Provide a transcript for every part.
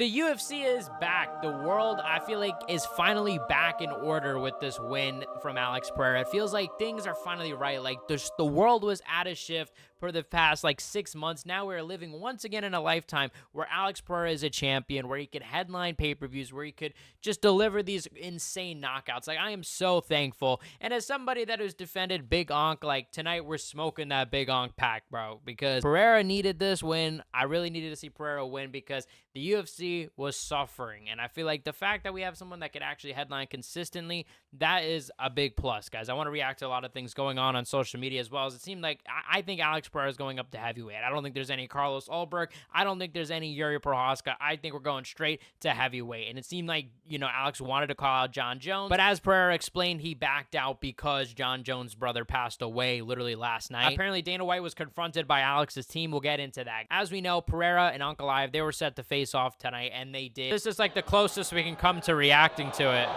The UFC is back. The world, I feel like, is finally back in order with this win from Alex Pereira. It feels like things are finally right. Like, the world was at a shift for the past, 6 months. Now we're living once again in a lifetime where Alex Pereira is a champion, where he could headline pay-per-views, where he could just deliver these insane knockouts. Like, I am so thankful. And as somebody that has defended Big Onk, tonight we're smoking that Big Onk pack, bro, because Pereira needed this win. I really needed to see Pereira win because the UFC was suffering. And I feel like the fact that we have someone that could actually headline consistently, that is a big plus, guys. I want to react to a lot of things going on social media as well. As it seemed like I think Alex Pereira is going up to heavyweight. I don't think there's any Carlos Ulberg. I don't think there's any Yuri Prochazka. I think we're going straight to heavyweight. And it seemed like, Alex wanted to call out John Jones. But as Pereira explained, he backed out because John Jones' brother passed away literally last night. Apparently, Dana White was confronted by Alex's team. We'll get into that. As we know, Pereira and Ankalaev, they were set to face off tonight, and they did. This is the closest we can come to reacting to it.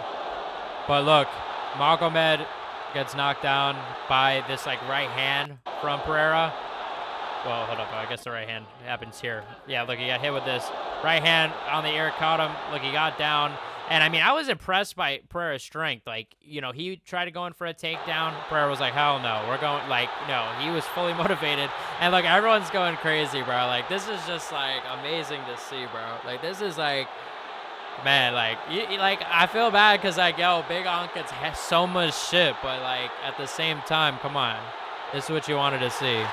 But look, Magomed gets knocked down by this right hand from Pereira. Well, hold up. I guess the right hand happens here. Yeah, look, he got hit with this right hand on the ear, caught him. Look, he got down. And, I was impressed by Pereira's strength. He tried to go in for a takedown. Pereira was like, hell no. We're going, no. He was fully motivated. And, look, everyone's going crazy, bro. This is just, amazing to see, bro. This is, man, I feel bad because, yo, Big Onk gets so much shit. But, at the same time, come on. This is what you wanted to see.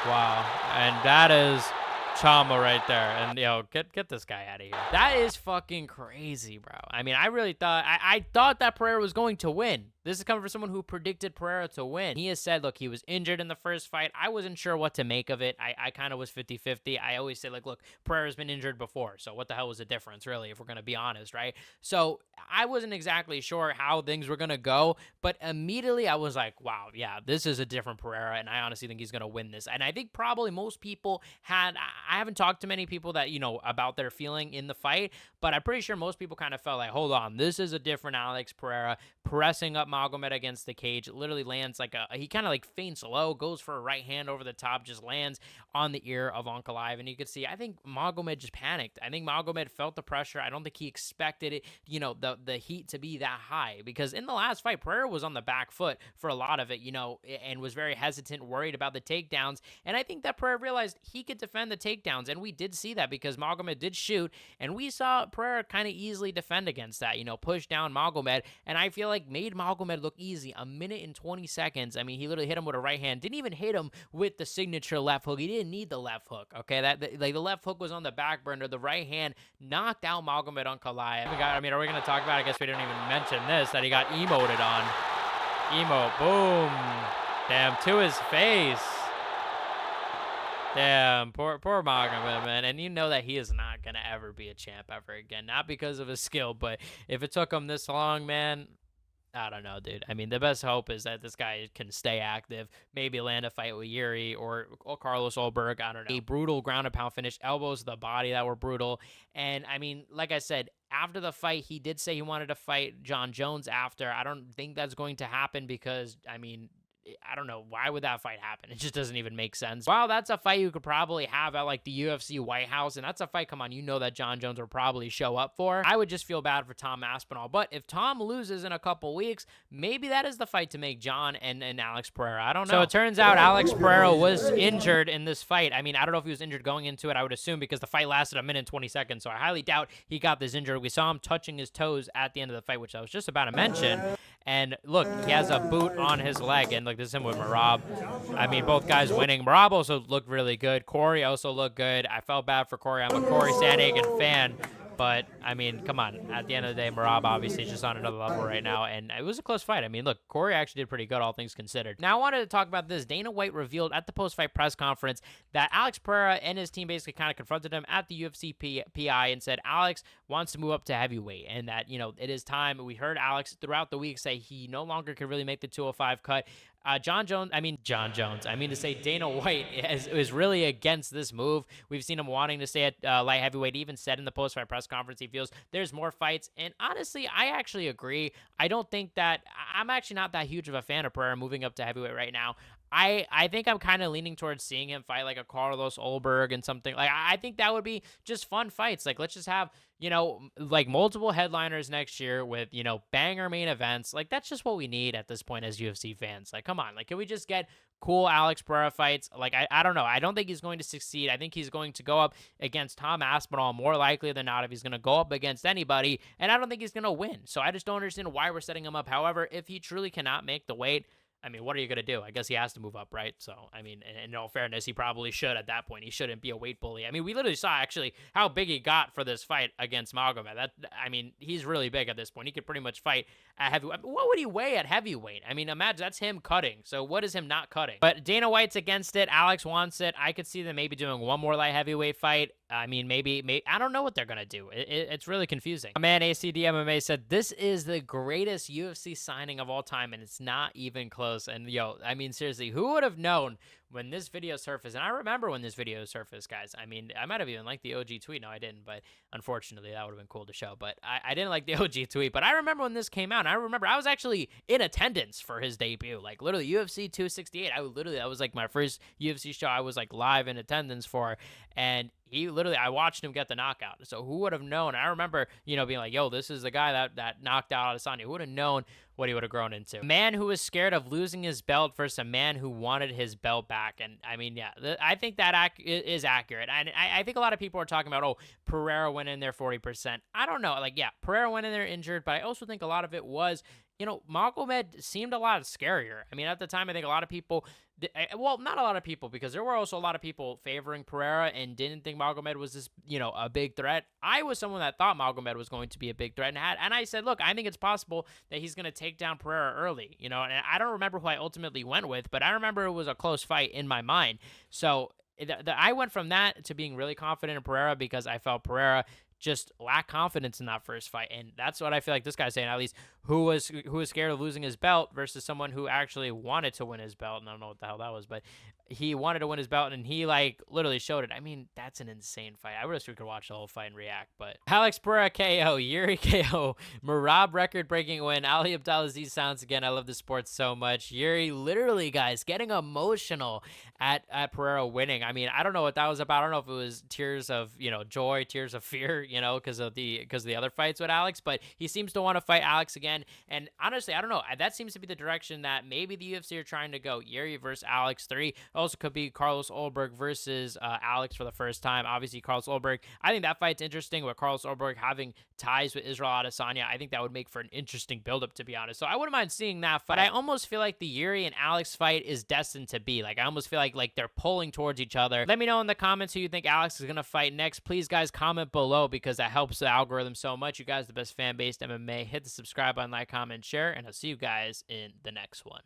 Wow. And that is trauma right there. And, get this guy out of here. That is fucking crazy, bro. I really thought, I thought that Pereira was going to win. This is coming from someone who predicted Pereira to win. He has said, look, he was injured in the first fight. I wasn't sure what to make of it. I kind of was 50-50. I always say, look, Pereira's been injured before. So what the hell was the difference, really, if we're going to be honest, right? So I wasn't exactly sure how things were going to go. But immediately I was like, wow, yeah, this is a different Pereira. And I honestly think he's going to win this. And I think probably most people I haven't talked to many people that, about their feeling in the fight. But I'm pretty sure most people kind of felt like, hold on, this is a different Alex Pereira pressing up Magomed against the cage. It literally lands he kind of feints low, goes for a right hand over the top, just lands on the ear of Ankalaev. And you could see, I think Magomed just panicked. I think Magomed felt the pressure. I don't think he expected it, the heat to be that high, because in the last fight, Pereira was on the back foot for a lot of it, and was very hesitant, worried about the takedowns. And I think that Pereira realized he could defend the takedowns. And we did see that because Magomed did shoot, and we saw Pereira kind of easily defend against that, push down Magomed. And I feel like made Magomed look easy. A minute and 20 seconds. He literally hit him with a right hand. Didn't even hit him with the signature left hook. He didn't need the left hook. Okay, the left hook was on the back burner. The right hand knocked out Magomed Ankalaev. Are we going to talk about it? I guess we didn't even mention this, that he got emoted on. Emo, boom. Damn, to his face. Damn, poor Magomed, man. And you know that he is not going to ever be a champ ever again. Not because of his skill, but if it took him this long, man, I don't know, dude. The best hope is that this guy can stay active, maybe land a fight with Yuri or Carlos Ulberg. I don't know. A brutal ground and pound finish, elbows to the body that were brutal. And, like I said, after the fight, he did say he wanted to fight John Jones after. I don't think that's going to happen because, I don't know. Why would that fight happen? It just doesn't even make sense. While that's a fight you could probably have at the UFC White House, and that's a fight, come on, that John Jones will probably show up for. I would just feel bad for Tom Aspinall. But if Tom loses in a couple weeks, maybe that is the fight to make John and Alex Pereira. I don't know. So it turns out Alex Pereira was injured in this fight. I don't know if he was injured going into it. I would assume because the fight lasted a minute and 20 seconds. So I highly doubt he got this injured. We saw him touching his toes at the end of the fight, which I was just about to mention. And look, he has a boot on his leg. And look, this is him with Merab. Both guys winning. Merab also looked really good. Corey also looked good. I felt bad for Corey. I'm a Corey Sandhagen fan. But, come on. At the end of the day, Merab obviously is just on another level right now. And it was a close fight. Look, Corey actually did pretty good, all things considered. Now, I wanted to talk about this. Dana White revealed at the post-fight press conference that Alex Pereira and his team basically kind of confronted him at the UFC PI and said Alex wants to move up to heavyweight. And that, it is time. We heard Alex throughout the week say he no longer could really make the 205 cut. Dana White is really against this move. We've seen him wanting to stay at light heavyweight. He even said in the post-fight press conference he feels there's more fights. And honestly, I actually agree. I don't think that – I'm actually not that huge of a fan of Pereira moving up to heavyweight right now. I think I'm kind of leaning towards seeing him fight like a Carlos Ulberg and something. Like I think that would be just fun fights. Like let's just have, like multiple headliners next year with, banger main events. Like that's just what we need at this point as UFC fans. Like come on, like can we just get cool Alex Pereira fights? Like I don't know. I don't think he's going to succeed. I think he's going to go up against Tom Aspinall more likely than not if he's going to go up against anybody, and I don't think he's going to win. So I just don't understand why we're setting him up. However, if he truly cannot make the weight, I mean, what are you going to do? I guess he has to move up, right? So, I mean, in all fairness, he probably should at that point. He shouldn't be a weight bully. I mean, we literally saw actually how big he got for this fight against Magomed. I mean, he's really big at this point. He could pretty much fight at heavyweight. What would he weigh at heavyweight? I mean, imagine that's him cutting. So what is him not cutting? But Dana White's against it. Alex wants it. I could see them maybe doing one more light heavyweight fight. I mean, maybe I don't know what they're going to do. It's really confusing. My man ACD MMA said, this is the greatest UFC signing of all time, and it's not even close. And, I mean, seriously, who would have known when this video surfaced? And I remember when this video surfaced, guys. I mean, I might have even liked the OG tweet. No, I didn't, but unfortunately, that would have been cool to show. But I didn't like the OG tweet. But I remember when this came out, and I remember I was actually in attendance for his debut. Like, literally, UFC 268. That was like my first UFC show I was like live in attendance for. And I watched him get the knockout. So who would have known? I remember, being like, yo, this is the guy that knocked out Adesanya. Who would have known what he would have grown into? A man who was scared of losing his belt versus a man who wanted his belt back. And I mean, yeah, I think that is accurate. And I think a lot of people are talking about, Pereira went in there 40%. I don't know. Like, yeah, Pereira went in there injured, but I also think a lot of it was, Magomed seemed a lot scarier. I mean, at the time, I think a lot of people, well, not a lot of people, because there were also a lot of people favoring Pereira and didn't think Magomed was this, a big threat. I was someone that thought Magomed was going to be a big threat, and I said, look, I think it's possible that he's going to take down Pereira early, and I don't remember who I ultimately went with, but I remember it was a close fight in my mind. So I went from that to being really confident in Pereira because I felt Pereira just lacked confidence in that first fight, and that's what I feel like this guy's saying, at least, who was scared of losing his belt versus someone who actually wanted to win his belt. And I don't know what the hell that was, but he wanted to win his belt, and he literally showed it. I mean, that's an insane fight. I wish we could watch the whole fight and react. But Alex Pereira KO, Jiri KO, Merab record-breaking win, Ali Abdelaziz sounds again. I love the sport so much. Jiri literally, guys, getting emotional at Pereira winning. I mean, I don't know what that was about. I don't know if it was tears of joy, tears of fear, because of the other fights with Alex, but he seems to want to fight Alex again. And honestly, I don't know. That seems to be the direction that maybe the UFC are trying to go. Jiri versus Alex 3. Also could be Carlos Ulberg versus Alex for the first time. Obviously, Carlos Ulberg. I think that fight's interesting with Carlos Ulberg having ties with Israel Adesanya. I think that would make for an interesting buildup, to be honest. So I wouldn't mind seeing that fight. But I almost feel like the Jiri and Alex fight is destined to be. Like, I almost feel like they're pulling towards each other. Let me know in the comments who you think Alex is going to fight next. Please, guys, comment below because that helps the algorithm so much. You guys are the best fan-based MMA. Hit the subscribe button, like, comment, share, and I'll see you guys in the next one.